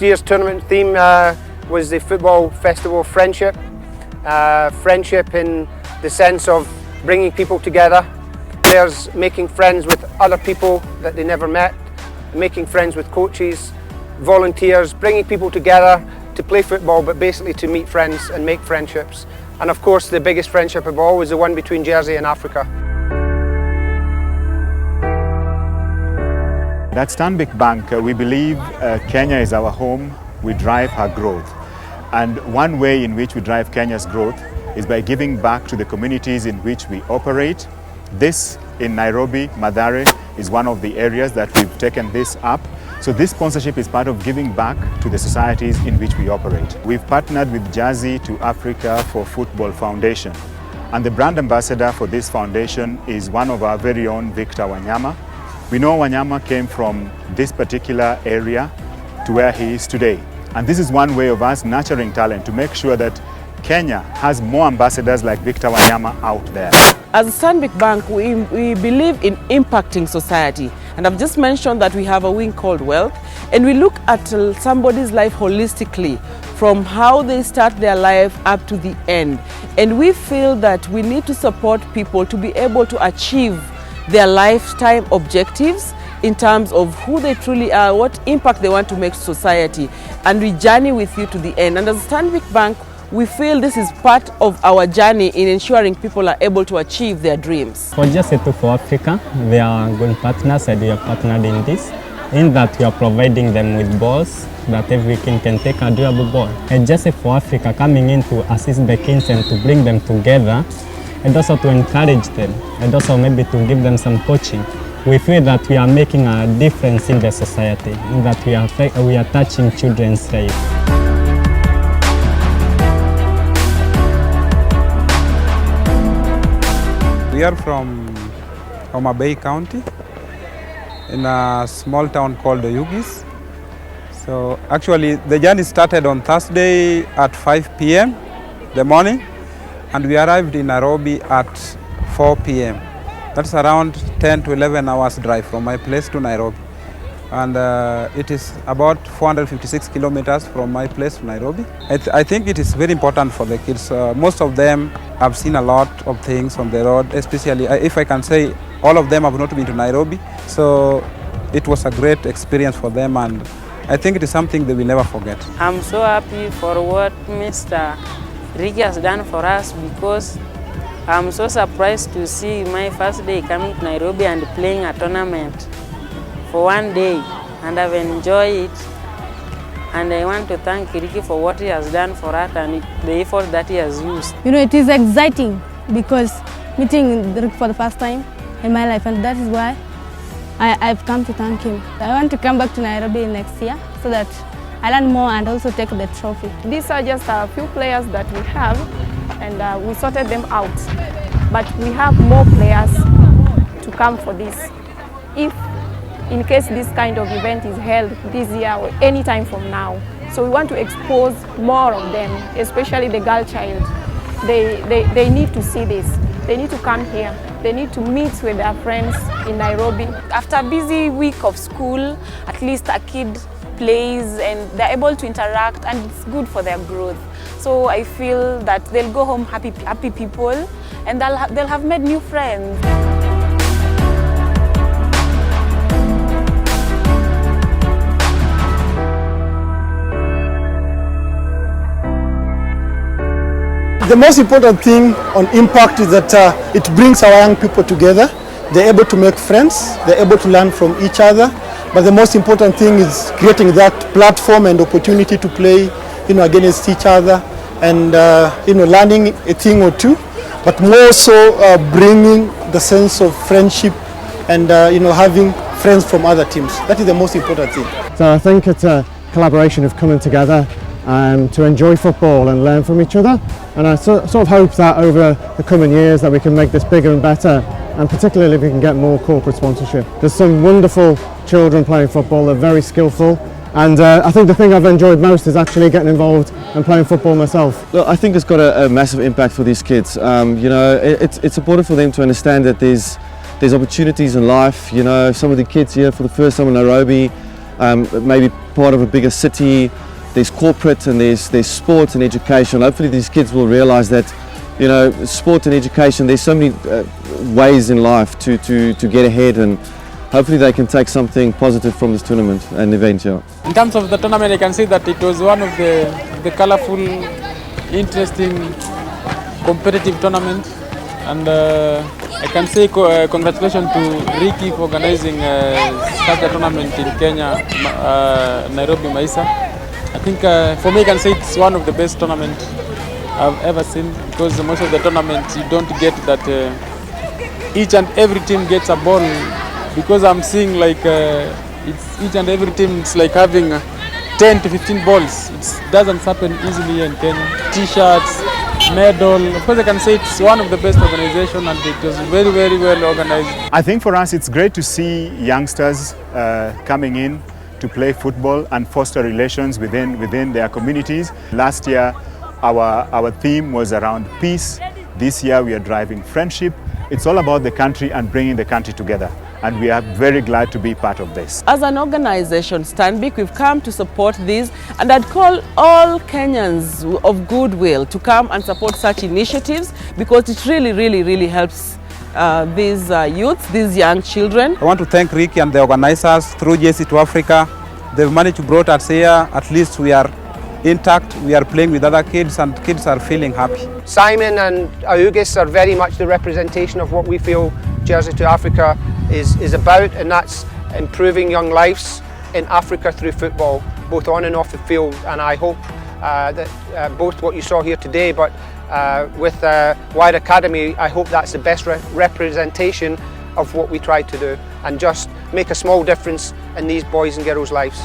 year's tournament theme was the Football Festival of Friendship. Friendship in the sense of bringing people together, players making friends with other people that they never met, making friends with coaches, volunteers, bringing people together to play football, but basically to meet friends and make friendships. And of course the biggest friendship of all was the one between Jersey and Africa. At Stanbic Bank, we believe Kenya is our home. We drive her growth. And one way in which we drive Kenya's growth is by giving back to the communities in which we operate. This in Nairobi, Mathare, is one of the areas that we've taken this up. So this sponsorship is part of giving back to the societies in which we operate. We've partnered with Jersey to Africa for Football Foundation. And the brand ambassador for this foundation is one of our very own, Victor Wanyama. We know Wanyama came from this particular area to where he is today. And this is one way of us nurturing talent to make sure that Kenya has more ambassadors like Victor Wanyama out there. As a Stanbic Bank, we believe in impacting society. And I've just mentioned that we have a wing called Wealth, and we look at somebody's life holistically, from how they start their life up to the end. And we feel that we need to support people to be able to achieve their lifetime objectives in terms of who they truly are, what impact they want to make to society, and we journey with you to the end. And as Stanbic Bank, we feel this is part of our journey in ensuring people are able to achieve their dreams. For Jersey for Africa, they are good partners, and we are partnered in this, in that we are providing them with balls that every king can take a durable ball. And Jersey for Africa coming in to assist the kings and to bring them together, and also to encourage them, and also maybe to give them some coaching. We feel that we are making a difference in the society, in that we are touching children's lives. We are from Homa Bay County in a small town called Oyugis. So actually the journey started on Thursday at 5 p.m. the morning, and we arrived in Nairobi at 4 p.m. That's around 10 to 11 hours drive from my place to Nairobi. And it is about 456 kilometers from my place to Nairobi. I think it is very important for the kids. Most of them have seen a lot of things on the road, especially if I can say all of them have not been to Nairobi. So it was a great experience for them, and I think it is something they will never forget. I'm so happy for what Mr. Ricky has done for us, because I'm so surprised to see my first day coming to Nairobi and playing a tournament for one day, and I've enjoyed it. And I want to thank Ricky for what he has done for us and the effort that he has used. You know, it is exciting because meeting Ricky for the first time in my life, and that is why I've come to thank him. I want to come back to Nairobi next year so that I learn more and also take the trophy. These are just a few players that we have, and we sorted them out. But we have more players to come for this. If in case this kind of event is held this year or any time from now. So we want to expose more of them, especially the girl child. They need to see this. They need to come here. They need to meet with their friends in Nairobi. After a busy week of school, at least a kid plays and they're able to interact, and it's good for their growth. So I feel that they'll go home happy people, and they'll have made new friends. The most important thing on Impact is that it brings our young people together. They're able to make friends, they're able to learn from each other. But the most important thing is creating that platform and opportunity to play, against each other, and learning a thing or two. But more so bringing the sense of friendship and having friends from other teams. That is the most important thing. So I think it's a collaboration of coming together to enjoy football and learn from each other, and I sort of hope that over the coming years that we can make this bigger and better, and particularly if we can get more corporate sponsorship. There's some wonderful children playing football, they're very skillful, and I think the thing I've enjoyed most is actually getting involved and playing football myself. Look, I think it's got a massive impact for these kids. It's important for them to understand that there's opportunities in life. Some of the kids here for the first time in Nairobi, maybe part of a bigger city. There's corporate and there's sport and education. Hopefully these kids will realize that, you know, sport and education, there's so many ways in life to get ahead, and hopefully they can take something positive from this tournament and event. Yeah. In terms of the tournament, I can say that it was one of the colorful, interesting, competitive tournament, and I can say congratulations to Ricky for organizing such a tournament in Kenya, Nairobi, Maisa. I think for me I can say it's one of the best tournaments I've ever seen, because most of the tournaments you don't get that each and every team gets a ball, because I'm seeing like it's each and every team it's like having 10 to 15 balls. It doesn't happen easily in Kenya. T-shirts, medal. Of course I can say it's one of the best organizations, and it was very, very well organized. I think for us it's great to see youngsters coming in to play football and foster relations within their communities. Last year our theme was around peace. This year we are driving friendship. It's all about the country and bringing the country together, and we are very glad to be part of this. As an organization, Stanbic, we've come to support this, and I'd call all Kenyans of goodwill to come and support such initiatives, because it really helps these youths, these young children. I want to thank Ricky and the organizers through JC to Africa. They've managed to bring us here. At least we are intact, we are playing with other kids, and kids are feeling happy. Simon and August are very much the representation of what we feel Jersey to Africa is about, and that's improving young lives in Africa through football, both on and off the field. And I hope that both what you saw here today, but with Wide Academy, I hope that's the best representation of what we try to do, and just make a small difference in these boys and girls' lives.